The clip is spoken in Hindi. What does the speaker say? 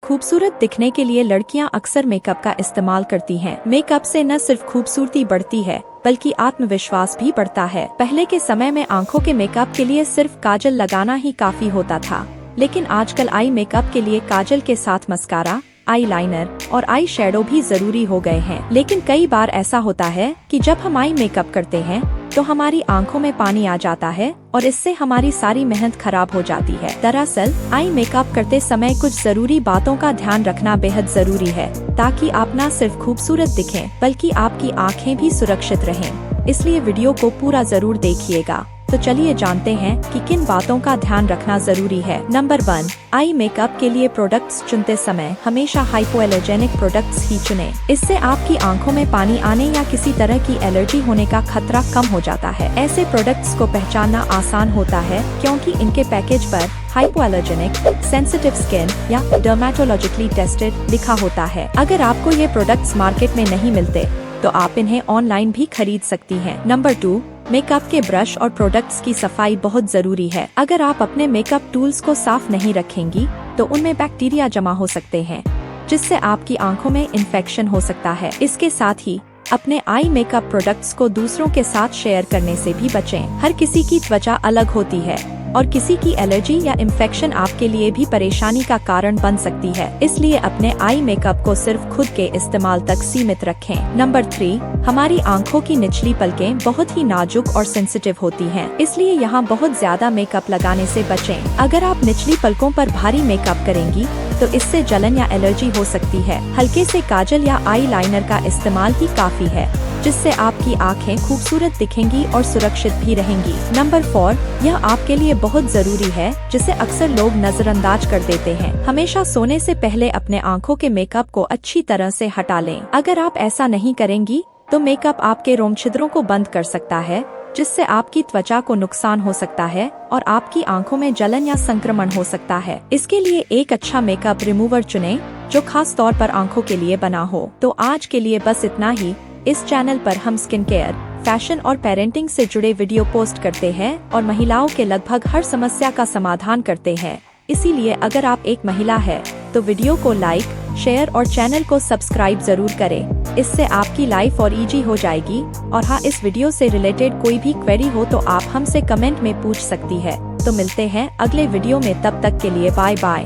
खूबसूरत दिखने के लिए लड़कियां अक्सर मेकअप का इस्तेमाल करती हैं। मेकअप से न सिर्फ खूबसूरती बढ़ती है बल्कि आत्मविश्वास भी बढ़ता है। पहले के समय में आंखों के मेकअप के लिए सिर्फ काजल लगाना ही काफी होता था, लेकिन आजकल आई मेकअप के लिए काजल के साथ मस्कारा, आई लाइनर और आई शेडो भी जरूरी हो गए हैं। लेकिन कई बार ऐसा होता है कि जब हम आई मेकअप करते हैं तो हमारी आंखों में पानी आ जाता है और इससे हमारी सारी मेहनत खराब हो जाती है। दरअसल आई मेकअप करते समय कुछ जरूरी बातों का ध्यान रखना बेहद जरूरी है, ताकि आप न सिर्फ खूबसूरत दिखें बल्कि आपकी आँखें भी सुरक्षित रहें। इसलिए वीडियो को पूरा जरूर देखिएगा। तो चलिए जानते हैं कि किन बातों का ध्यान रखना जरूरी है। नंबर 1, आई मेकअप के लिए प्रोडक्ट्स चुनते समय हमेशा हाइपोएलर्जेनिक प्रोडक्ट्स ही चुनें। इससे आपकी आंखों में पानी आने या किसी तरह की एलर्जी होने का खतरा कम हो जाता है। ऐसे प्रोडक्ट्स को पहचानना आसान होता है क्योंकि इनके पैकेज पर हाइपोएलर्जेनिक, सेंसिटिव स्किन या डर्मेटोलॉजिकली टेस्टेड लिखा होता है। अगर आपको ये प्रोडक्ट्स मार्केट में नहीं मिलते तो आप इन्हें ऑनलाइन भी खरीद सकती हैं। नंबर 2, मेकअप के ब्रश और प्रोडक्ट्स की सफाई बहुत जरूरी है। अगर आप अपने मेकअप टूल्स को साफ नहीं रखेंगी तो उनमें बैक्टीरिया जमा हो सकते हैं, जिससे आपकी आंखों में इन्फेक्शन हो सकता है। इसके साथ ही अपने आई मेकअप प्रोडक्ट्स को दूसरों के साथ शेयर करने से भी बचें। हर किसी की त्वचा अलग होती है और किसी की एलर्जी या इन्फेक्शन आपके लिए भी परेशानी का कारण बन सकती है। इसलिए अपने आई मेकअप को सिर्फ खुद के इस्तेमाल तक सीमित रखें। नंबर 3, हमारी आंखों की निचली पलकें बहुत ही नाजुक और सेंसिटिव होती हैं, इसलिए यहाँ बहुत ज्यादा मेकअप लगाने से बचें। अगर आप निचली पलकों पर भारी मेकअप करेंगी तो इससे जलन या एलर्जी हो सकती है। हल्के से काजल या आई लाइनर का इस्तेमाल ही काफी है, जिससे आपकी आंखें खूबसूरत दिखेंगी और सुरक्षित भी रहेंगी। नंबर 4, यह आपके लिए बहुत जरूरी है, जिसे अक्सर लोग नजरअंदाज कर देते हैं। हमेशा सोने से पहले अपने आंखों के मेकअप को अच्छी तरह से हटा लें। अगर आप ऐसा नहीं करेंगी तो मेकअप आपके रोम छिद्रों को बंद कर सकता है, जिससे आपकी त्वचा को नुकसान हो सकता है और आपकी आंखों में जलन या संक्रमण हो सकता है। इसके लिए एक अच्छा मेकअप रिमूवर चुनें जो खास तौर पर आंखों के लिए बना हो। तो आज के लिए बस इतना ही। इस चैनल पर हम स्किन केयर, फैशन और पेरेंटिंग से जुड़े वीडियो पोस्ट करते हैं और महिलाओं के लगभग हर समस्या का समाधान करते हैं। इसीलिए अगर आप एक महिला है तो वीडियो को लाइक, शेयर और चैनल को सब्सक्राइब जरूर करें। इससे आपकी लाइफ और इजी हो जाएगी। और हाँ, इस वीडियो से रिलेटेड कोई भी क्वेरी हो तो आप हमसे कमेंट में पूछ सकती है। तो मिलते हैं अगले वीडियो में, तब तक के लिए बाय बाय।